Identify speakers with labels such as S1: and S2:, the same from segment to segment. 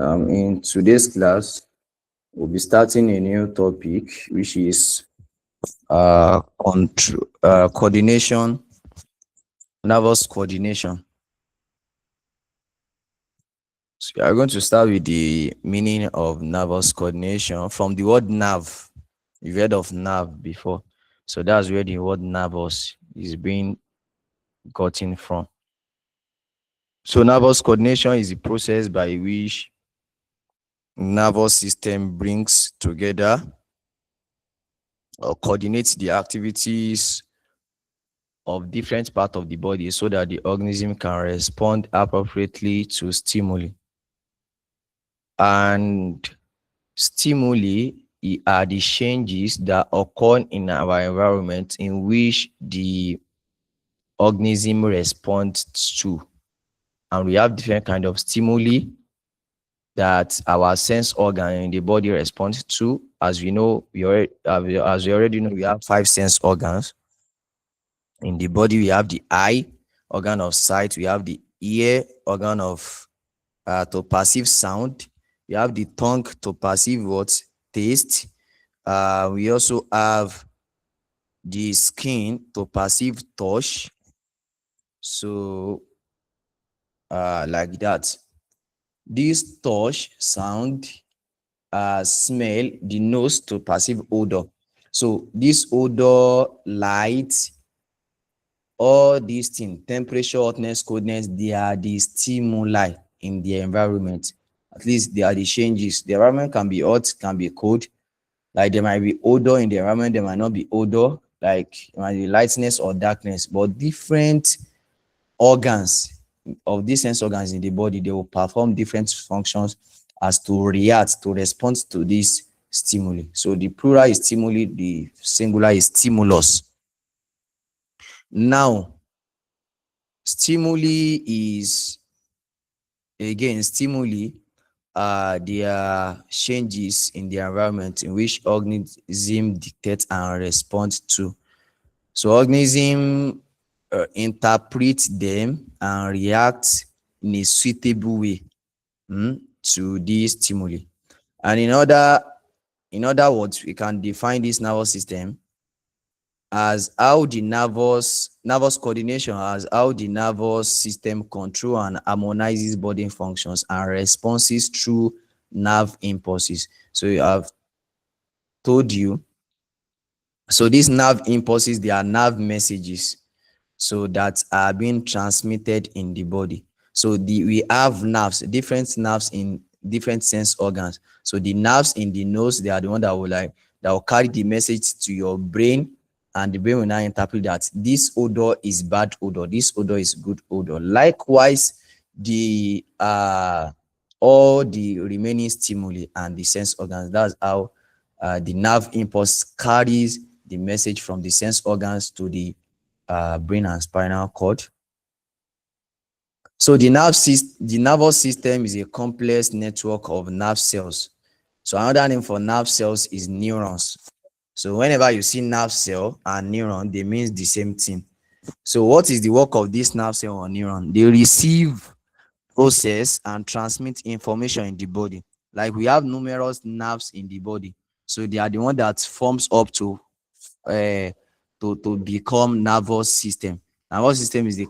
S1: In today's class, we'll be starting a new topic, which is coordination, nervous coordination. So we are going to start with the meaning of nervous coordination from the word nerve. You've heard of nerve before, so that's where the word nervous is being gotten from. So nervous coordination is the process by which nervous system brings together or coordinates the activities of different parts of the body so that the organism can respond appropriately to stimuli. And stimuli are the changes that occur in our environment in which the organism responds to. And we have different kind of stimuli that our sense organ in the body responds to. As we know, as we already know, we have 5 sense organs. In the body, we have the eye, organ of sight. We have the ear, organ of to perceive sound. We have the tongue to perceive what? Taste. We also have the skin to perceive touch. So, like that. This touch, sound, smell, the nose to perceive odor. So, this odor, light, all these things, temperature, hotness, coldness, they are the stimuli in the environment. At least they are the changes. The environment can be hot, can be cold. Like there might be odor in the environment, there might not be odor. Like it might be lightness or darkness. But different organs of these sense organs in the body, they will perform different functions as to react, to respond to this stimuli. So the plural is stimuli, the singular is stimulus. Now, stimuli is, again, stimuli are there changes in the environment in which organism dictates and responds to. So organism interpret them and react in a suitable way to these stimuli. And in other words, we can define this nervous system as how the nervous coordination, as how the nervous system control and harmonizes body functions and responses through nerve impulses. So I have told you, so these nerve impulses, they are nerve messages, so that are being transmitted in the body. So we have nerves, different nerves in different sense organs. So the nerves in the nose, they are the one that will carry the message to your brain, and the brain will now interpret that this odor is bad odor, this odor is good odor. Likewise, the all the remaining stimuli and the sense organs, that's how the nerve impulse carries the message from the sense organs to the brain and spinal cord. So the nervous system is a complex network of nerve cells. So another name for nerve cells is neurons. So whenever you see nerve cell and neuron, they mean the same thing. So what is the work of this nerve cell or neuron? They receive, process, and transmit information in the body. Like we have numerous nerves in the body. So they are the one that forms up to become nervous system. Nervous system is the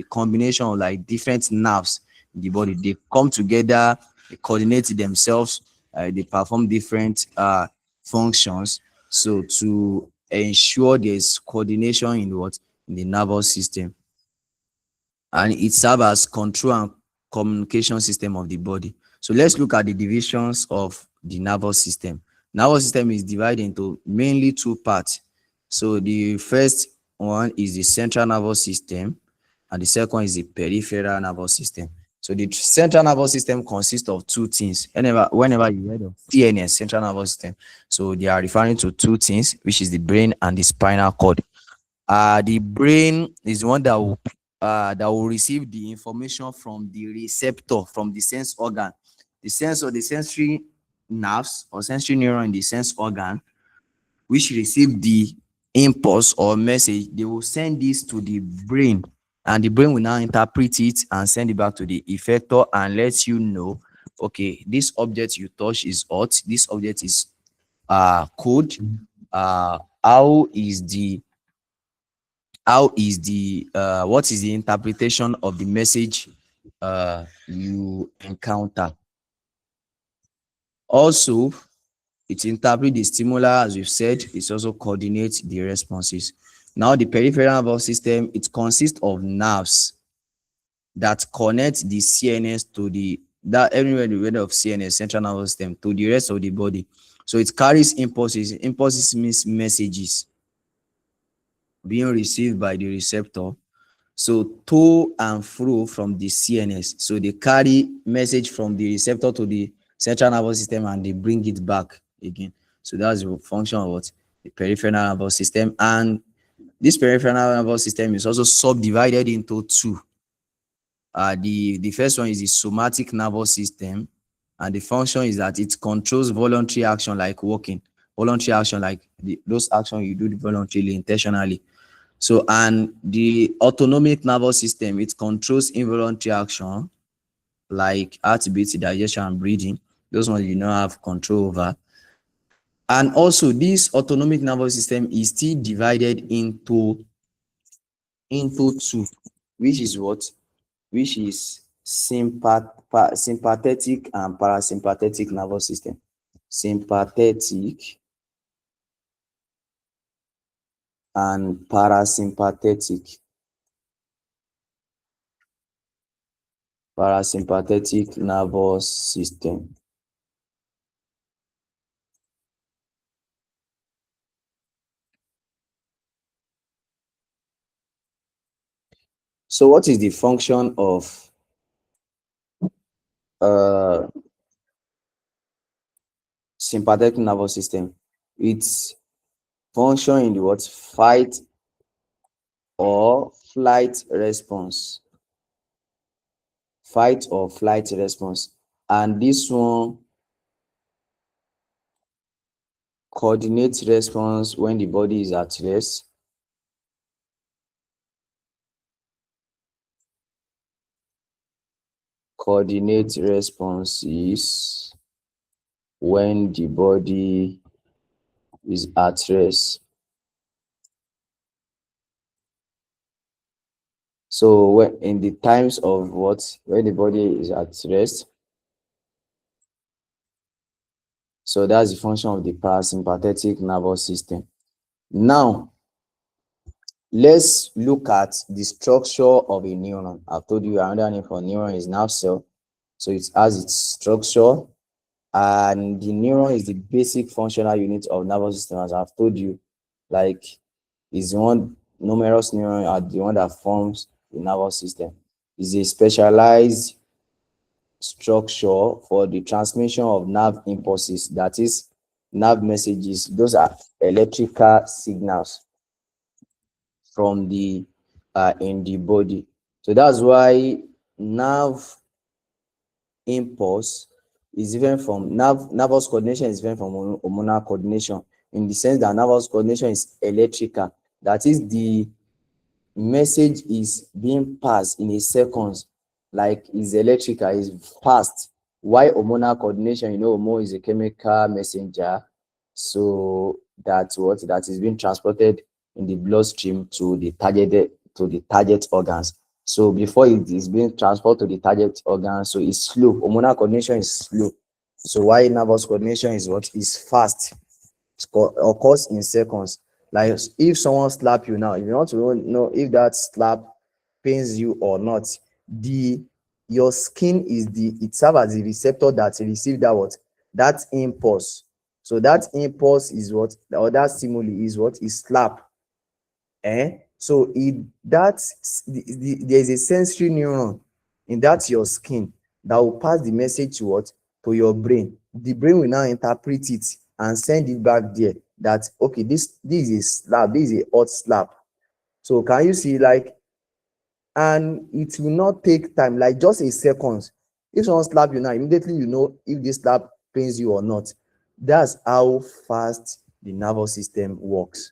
S1: combination of like different nerves in the body. They come together, they coordinate themselves, they perform different functions. So to ensure there's coordination in the nervous system, and it serves as control and communication system of the body. So let's look at the divisions of the nervous system. Nervous system is divided into mainly 2 parts. So the first one is the central nervous system, and the second is the peripheral nervous system. So the central nervous system consists of 2 things. Whenever you heard of CNS, central nervous system, so they are referring to 2 things, which is the brain and the spinal cord. The brain is the one that will receive the information from the receptor, from the sense organ. The sensory nerves or sensory neuron in the sense organ, which receive the impulse or message, they will send this to the brain, and the brain will now interpret it and send it back to the effector and let you know okay, this object you touch is hot, this object is cold. How is the what is the interpretation of the message you encounter? Also, it interprets the stimuli, as we've said. It also coordinates the responses. Now, the peripheral nervous system, it consists of nerves that connect the CNS to the that everywhere the word of CNS, central nervous system, to the rest of the body. So it carries impulses. Impulses means messages being received by the receptor. So to and fro from the CNS. So they carry message from the receptor to the central nervous system and they bring it back again. So that's the function of what? The peripheral nervous system. And this peripheral nervous system is also subdivided into two. The first one is the somatic nervous system, and the function is that it controls voluntary action like walking, voluntary action like those actions you do voluntarily, intentionally. So, and the autonomic nervous system, it controls involuntary action like heartbeat, digestion, and breathing. Those ones you don't have control over. And also, this autonomic nervous system is still divided into two, which is what? Which is sympathetic and parasympathetic nervous system. Sympathetic and parasympathetic nervous system. So what is the function of uh sympathetic nervous system? It's function in the what? Fight or flight response. Fight or flight response. And this one coordinates response when the body is at rest. Coordinate responses when the body is at rest. So when in the times of what? When the body is at rest. So that's the function of the parasympathetic nervous system. Now, let's look at the structure of a neuron. I've told you another name for neuron is nerve cell. So it has its structure, and the neuron is the basic functional unit of nervous system, as I've told you. Like, is the one numerous neurons are the one that forms the nervous system. Is a specialized structure for the transmission of nerve impulses, that is nerve messages. Those are electrical signals from the in the body. So that's why nerve impulse is different from nervous coordination is different from hormonal coordination, in the sense that nervous coordination is electrical. That is, the message is being passed in a seconds, like is electrical, is fast. Why hormonal coordination, hormone is a chemical messenger, so that's what that is being transported in the bloodstream to the target organs. So before it is being transported to the target organ, so it's slow. Hormonal coordination is slow. So why nervous coordination is what is fast, occurs in seconds. Like if someone slap you now, if you want to know if that slap pains you or not, the your skin is it serves as the receptor that receive that what that impulse. So that impulse is what, or that stimuli is what is slap. So there is a sensory neuron in that your skin that will pass the message to what, to your brain. The brain will now interpret it and send it back there, that okay, this is a slap, this is a hot slap. So can you see, like, and it will not take time, like just a second. If someone slap you now, immediately you know if this slap pains you or not. That's how fast the nervous system works.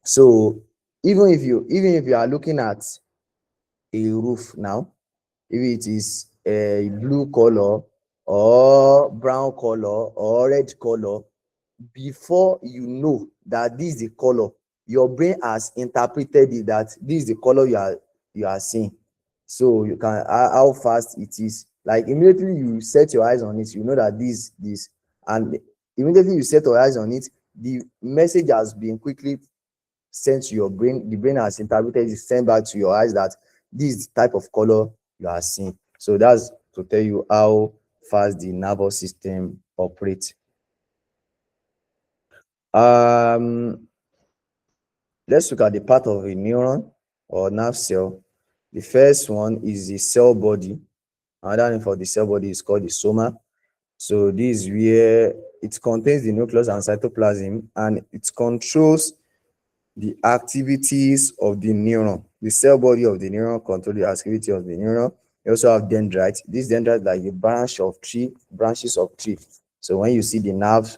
S1: So even if you are looking at a roof now, if it is a blue color or brown color or red color, before you know that this is the color, your brain has interpreted it that this is the color you are seeing. So you can, how fast it is, like immediately you set your eyes on it, you know that this, and immediately you set your eyes on it, the message has been quickly sent to your brain. The brain has interpreted it, sent back to your eyes that this is the type of color you are seeing. So that's to tell you how fast the nervous system operates. um let's look at the part of a neuron or nerve cell. The first one is the cell body. Another name for the cell body is called the soma. So this is where it contains the nucleus and cytoplasm, and it controls the activities of the neuron. The cell body of the neuron control the activity of the neuron. You also have dendrites. This dendrite like a branches of tree. So when you see the nerve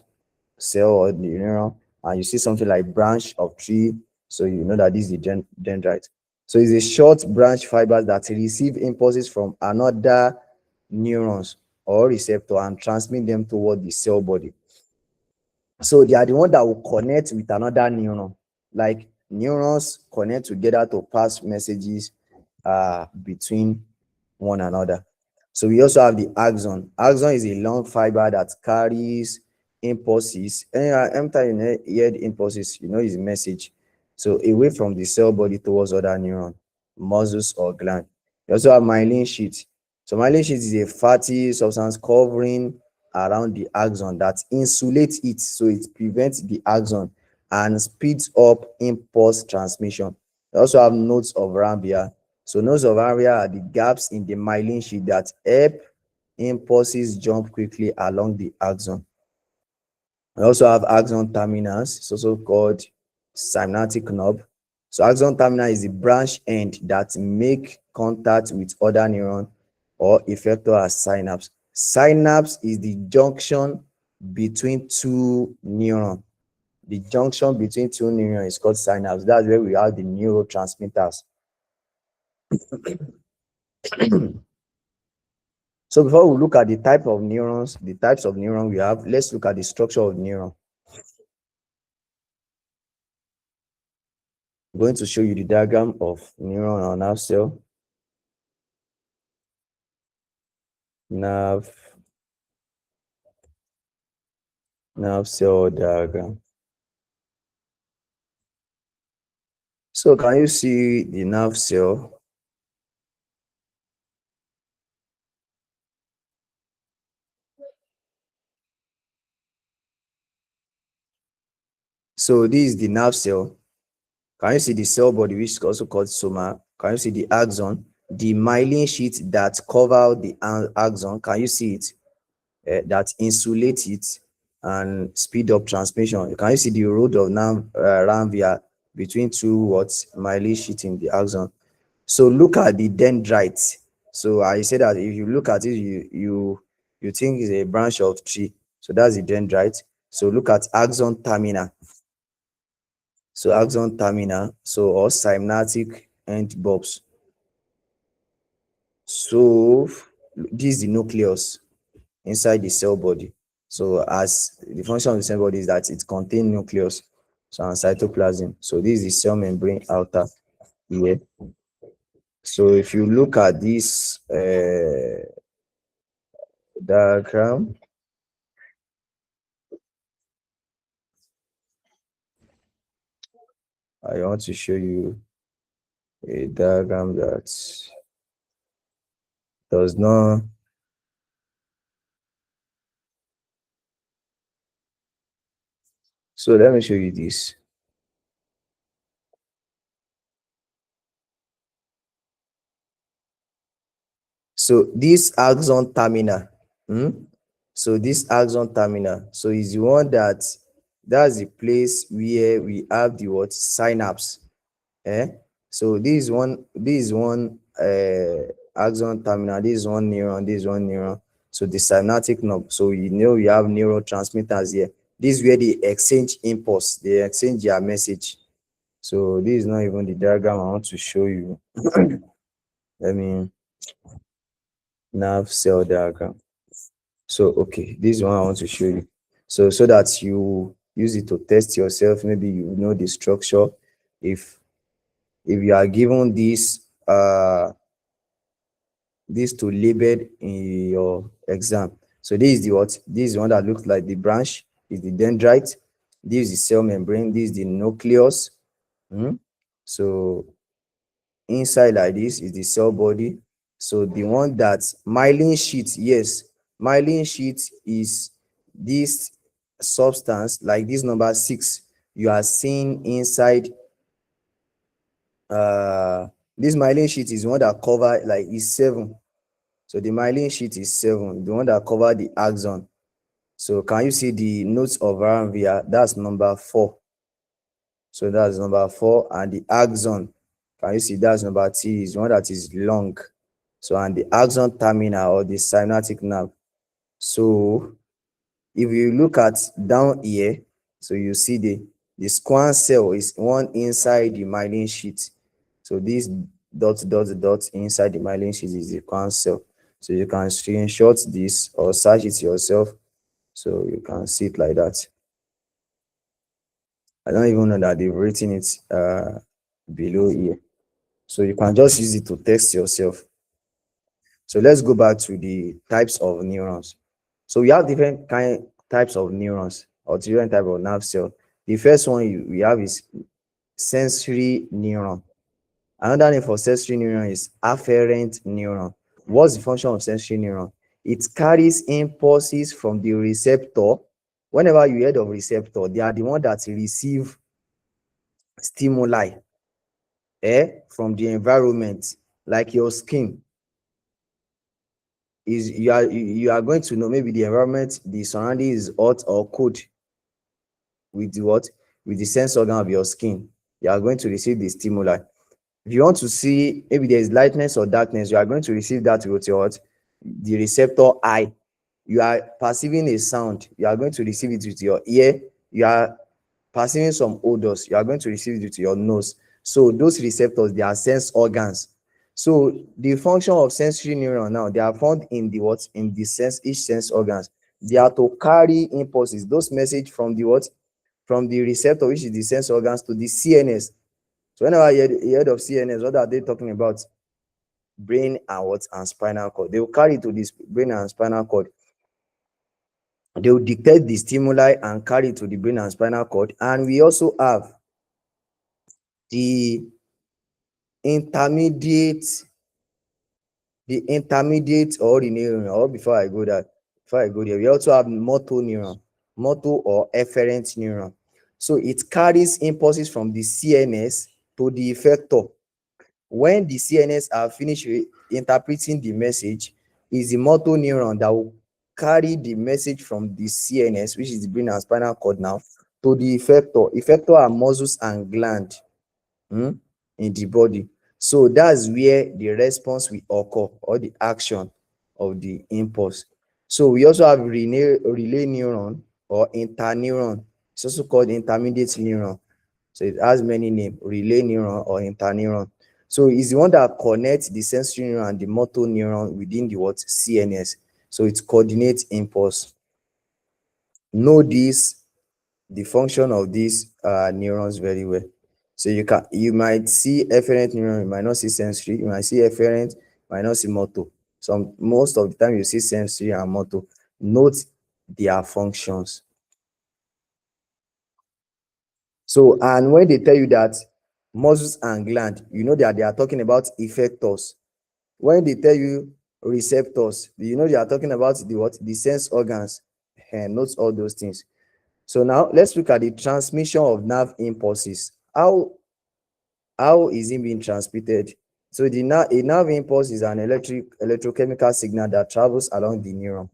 S1: cell or the neuron and you see something like branch of tree, so you know that this is the dendrite. So it's a short branch fibers that receive impulses from another neurons or receptor and transmit them toward the cell body. So they are the one that will connect with another neuron. Like neurons connect together to pass messages between one another. So we also have the axon. Axon is a long fiber that carries impulses. Anytime you hear the impulses, you know it's a message. So away from the cell body towards other neuron, muscles or gland. You also have myelin sheath. So myelin sheath is a fatty substance covering around the axon that insulates it, so it prevents the axon and speeds up impulse transmission. You also have nodes of Rambia. So nodes of Rambia are the gaps in the myelin sheath that help impulses jump quickly along the axon. We also have axon terminus. It's also called synaptic knob. So axon terminal is the branch end that make contact with other neuron or effector as synapse. Synapse is the junction between two neurons. The junction between two neurons is called synapse. That's where we have the neurotransmitters. So before we look at the type of neurons, the types of neuron we have, let's look at the structure of neuron. I'm going to show you the diagram of neuron or nerve cell. Nerve cell diagram. So can you see the nerve cell? So this is the nerve cell. Can you see the cell body, which is also called soma? Can you see the axon? The myelin sheet that cover the axon, can you see it? That insulate it and speed up transmission. Can you see the road of Ranvier between two myelin sheet in the axon? So look at the dendrites. So I said that if you look at it, you think it's a branch of tree. So that's the dendrite. So look at axon terminal. So axon terminal, so or synaptic end bulbs. So this is the nucleus inside the cell body. So as the function of the cell body is that it contains nucleus, so and cytoplasm. So this is the cell membrane outer here. So if you look at this diagram, I want to show you a diagram that does not. So let me show you this. So this axon terminal, so this axon terminal, so is the one that's the place where we have the synapse. So this is one axon terminal, this is one neuron, this is one neuron. So the synaptic knob, so you know we have neurotransmitters here. This is where they exchange impulse, they exchange their message. So this is not even the diagram I want to show you. Let me nerve cell diagram. So okay, this is one I want to show you. So that you use it to test yourself, maybe you know the structure. If you are given this to label in your exam. So this is the what? This is the one that looks like the branch, is the dendrite. This is the cell membrane, this is the nucleus. Hmm? So inside like this is the cell body. So the one that myelin sheet, yes, myelin sheet is this substance like this number 6 you are seeing inside. uh this myelin sheet is the one that cover like is 7. So the myelin sheet is 7, the one that cover the axon. So can you see the nodes of Varanvia? That's number 4. So that's number 4. And the axon, can you see that's number 3, is one that is long. So and the axon terminal or the synaptic nerve. So if you look at down here, so you see the squam cell is one inside the myelin sheet. So this dot inside the myelin sheet is the squam cell. So you can screenshot this or search it yourself, so you can see it like that. I don't even know that they've written it below here. So you can just use it to test yourself. So let's go back to the types of neurons. So we have different types of neurons or different type of nerve cell. The first one we have is sensory neuron. Another name for sensory neuron is afferent neuron. What's the function of sensory neuron? It carries impulses from the receptor. Whenever you heard of receptor, they are the one that receive stimuli from the environment, like your skin. Is you are going to know maybe the environment, the surrounding is hot or cold with the what? With the sense organ of your skin. You are going to receive the stimuli. If you want to see maybe there is lightness or darkness, you are going to receive that with your what? The receptor eye. You are perceiving a sound, you are going to receive it with your ear. You are perceiving some odors, you are going to receive it with your nose. So those receptors, they are sense organs. So the function of sensory neuron now, they are found in the what? In the sense, each sense organs. They are to carry impulses, those message from the what? From the receptor, which is the sense organs, to the CNS. So whenever you heard of CNS, what are they talking about? Brain and what? And spinal cord. They will carry to this brain and spinal cord. They will detect the stimuli and carry to the brain and spinal cord. And we also have the intermediate, or the neuron. Or before I go there, we also have motor neuron, motor or efferent neuron. So it carries impulses from the CNS to the effector. When the CNS are finished interpreting the message, is the motor neuron that will carry the message from the CNS, which is the brain and spinal cord now, to the effector. Effector are muscles and gland in the body. So that's where the response will occur, or the action of the impulse. So we also have relay neuron or interneuron. It's also called intermediate neuron. So it has many names: relay neuron or interneuron. So it's the one that connects the sensory neuron and the motor neuron within the what? CNS. So it coordinates impulse. Know this, the function of these neurons very well. So you might see efferent neuron, you might not see sensory. You might see efferent, might not see motor. So most of the time you see sensory and motor. Note their functions. So, and when they tell you that muscles and gland, you know that they are talking about effectors. When they tell you receptors, you know they are talking about the what? The sense organs. And note all those things. So now let's look at the transmission of nerve impulses. How is it being transmitted? So a nerve impulse is an electrochemical signal that travels along the neuron.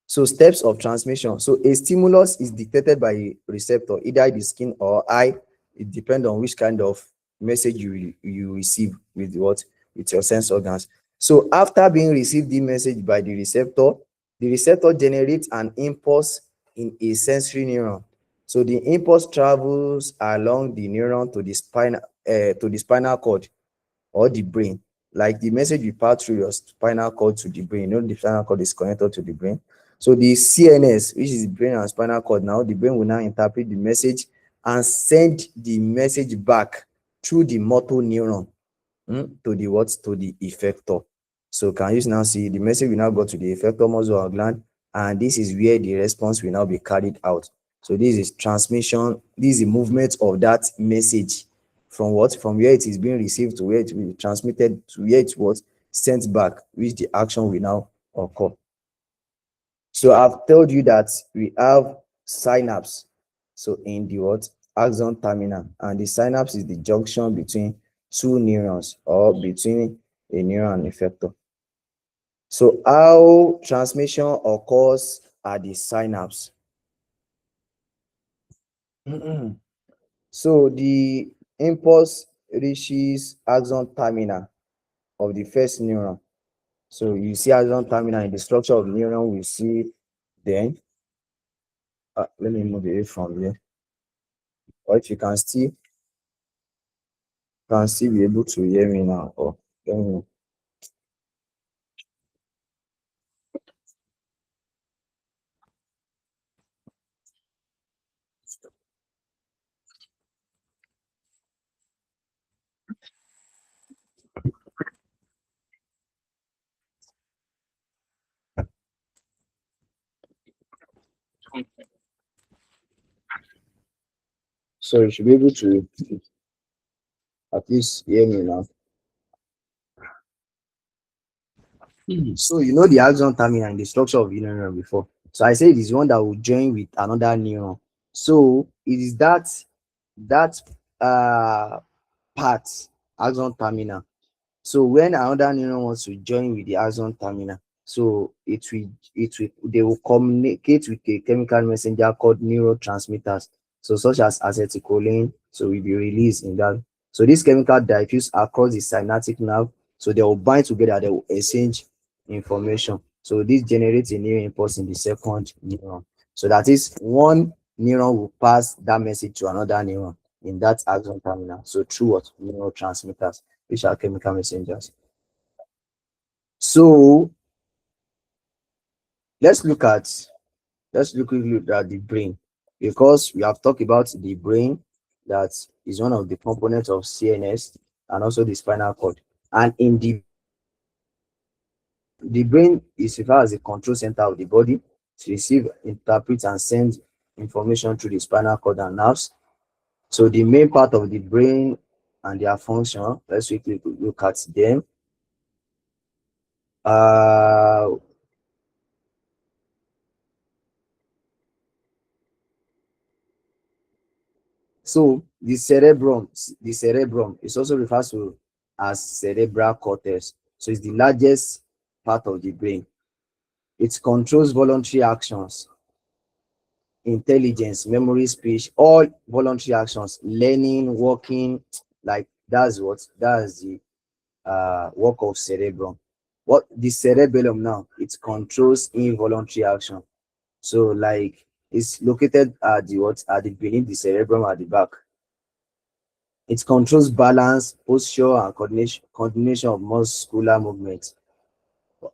S1: So steps of transmission. So a stimulus is detected by a receptor, either the skin or eye. It depends on which kind of message you receive with what? With your sense organs. So after being received the message by the receptor generates an impulse in a sensory neuron. So the impulse travels along the neuron to the spinal cord or the brain.
S2: like the message will pass through your spinal cord to the brain. You know, the spinal cord is connected to the brain. So the CNS, which is the brain and spinal cord, now the brain will now interpret the message and send the message back through the motor neuron, to the what? To the effector. So can you now see the message will now go to the effector muscle or gland, and this is where the response will now be carried out. So this is transmission, this is the movement of that message from what? From where it is being received to where it will be transmitted to where it was sent back, which the action will now occur. So I've told you that we have synapse. So in the what? Axon terminal, and the synapse is the junction between two neurons or between a neuron and effector. So how transmission occurs at the synapse? So the impulse reaches axon terminal of the first neuron. So you see axon terminal in the structure of the neuron. We see then. Let me move away from here. Or if you can still be able to hear me now. Or let me. So you should be able to at least hear me now. So you know the axon terminal in the structure of the neuron before. So I said it is one that will join with another neuron. So it is that part, axon terminal. So when another neuron wants to join with the axon terminal, so it will they will communicate with a chemical messenger called neurotransmitters. So such as acetylcholine, so will be released in that. So this chemical diffuse across the synaptic nerve, so they will bind together, they will exchange information. So this generates a new impulse in the second neuron. So that is one neuron will pass that message to another neuron in that axon terminal. So through what? Neurotransmitters, which are chemical messengers. So let's look at look at the brain, because we have talked about the brain that is one of the components of CNS and also the spinal cord. And in the brain is referred as the control center of the body to receive, interpret, and send information through the spinal cord and nerves. So the main part of the brain and their function, let's quickly look at them. Uh, So the cerebrum is also referred to as cerebral cortex. So it's the largest part of the brain. It controls voluntary actions, intelligence, memory, speech, all voluntary actions, learning, walking, like that's the work of cerebrum. What the cerebellum now, it controls involuntary action. So like it's located at the what at the beneath the cerebrum at the back. It controls balance, posture, and coordination of muscular movements.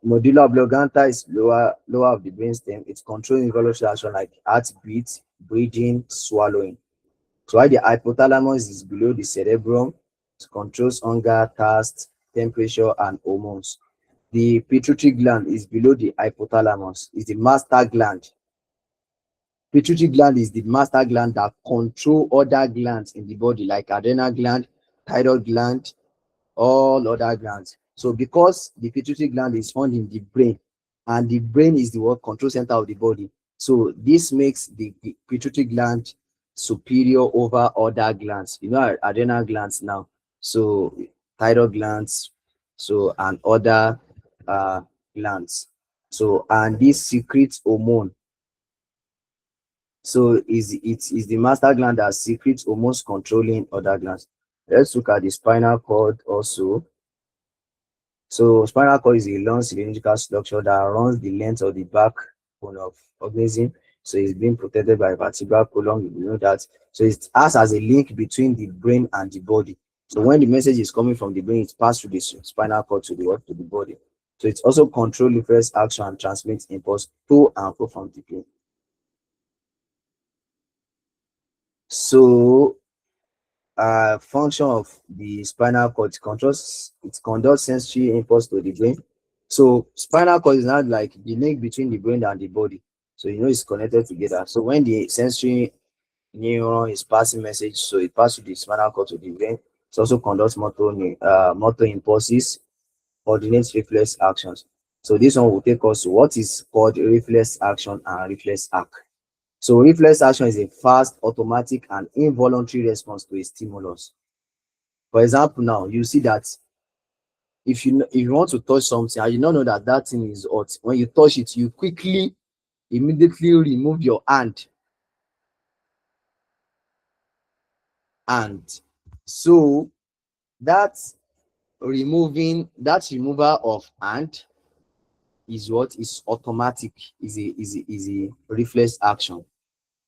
S2: Medulla oblongata is lower of the brainstem. It controls involuntary action like heartbeat, breathing, swallowing. So while the hypothalamus is below the cerebrum, it controls hunger, thirst, temperature, and hormones. The pituitary gland is below the hypothalamus. Is the master gland. Pituitary gland is the master gland that control other glands in the body, like adrenal gland, thyroid gland, all other glands. So because the pituitary gland is found in the brain, and the brain is the what control center of the body, so this makes the pituitary gland superior over other glands. You know, adrenal glands now, so thyroid glands, so and other uh glands. So and this secretes hormone. So it is the master gland that secretes hormones controlling other glands. Let's look at the spinal cord also. So spinal cord is a long cylindrical structure that runs the length of the backbone of organism. So it's being protected by vertebral column. You know that. So it acts as a link between the brain and the body. So when the message is coming from the brain, it passes through the spinal cord to the what, to the body. So it also control reflex action and transmits impulse to and fro from the brain. So function of the spinal cord, it conducts sensory impulse to the brain. So spinal cord is not like the link between the brain and the body. So you know it's connected together. So when the sensory neuron is passing message, so it passes the spinal cord to the brain. It also conducts motor impulses, coordinates reflex actions. So this one will take us to what is called reflex action and reflex act. So reflex action is a fast, automatic, and involuntary response to a stimulus. For example, now you see that if you want to touch something and you don't know that that thing is hot, when you touch it, you quickly immediately remove your hand. And so that that removal of hand is what is automatic, is a reflex action.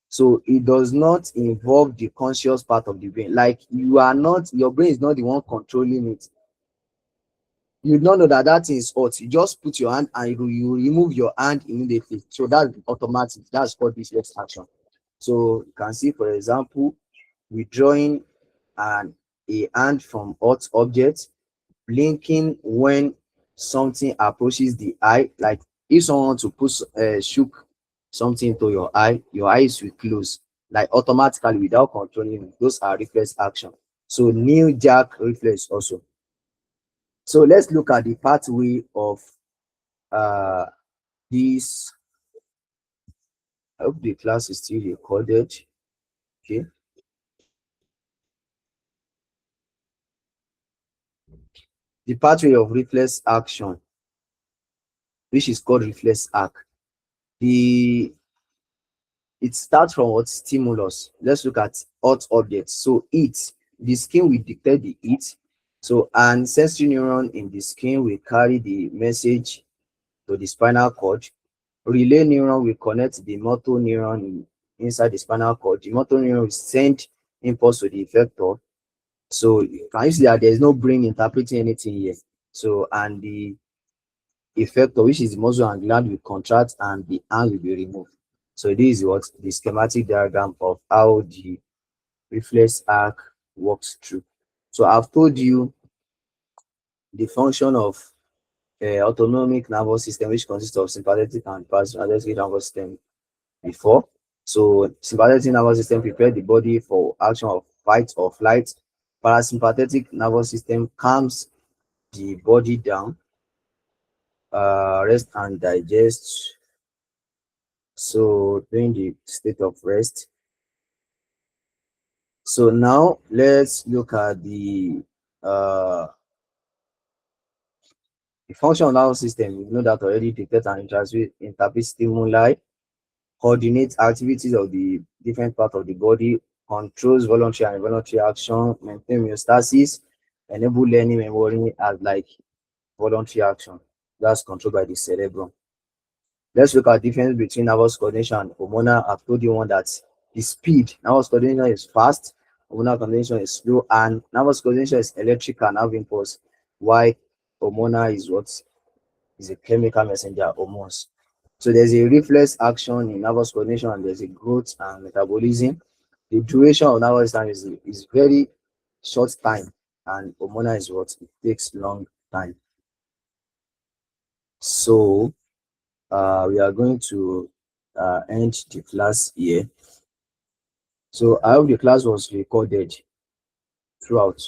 S2: So it does not involve the conscious part of the brain. Like you are not, your brain is not the one controlling it. You don't know that that thing is hot. You just put your hand and you remove your hand immediately. So that's automatic. That's called reflex action. So you can see, for example, withdrawing an a hand from hot objects, blinking when something approaches the eye. Like if someone to put shook something to your eyes will close, like automatically without controlling it. Those are reflex action. So knee jack reflex also. So let's look at the pathway of uh this. I hope the class is still recorded. Okay. The pathway of reflex action, which is called reflex act. The It starts from what stimulus. Let's look at hot objects. So heat, the skin will detect the heat. So and sensory neuron in the skin will carry the message to the spinal cord. Relay neuron will connect the motor neuron inside the spinal cord. The motor neuron will send impulse to the effector. So you can see that there is no brain interpreting anything here. So and the effector, which is the muscle and gland, will contract and the hand will be removed. So this is what the schematic diagram of how the reflex arc works through. So I've told you the function of autonomic nervous system, which consists of sympathetic and parasympathetic nervous system before. So sympathetic nervous system prepare the body for action of fight or flight. Parasympathetic nervous system calms the body down, rest and digest. So during the state of rest. So now let's look at uh the function nervous system. You know that already, detect and interpret stimuli, coordinates activities of the different part of the body, controls voluntary and involuntary action, maintain homeostasis, enable learning memory as like voluntary action. That's controlled by the cerebrum. Let's look at difference between nervous coordination and hormonal. I've told you one that the speed, nervous coordination is fast, hormonal coordination is slow, and nervous coordination is electrical nerve impulse, while hormonal is what is a chemical messenger, hormones. So there's a reflex action in nervous coordination and there's a growth and metabolism. The duration of nervous time is very short time, and hormonal is what it takes long time. So we are going to end the class here. So I hope the class was recorded throughout.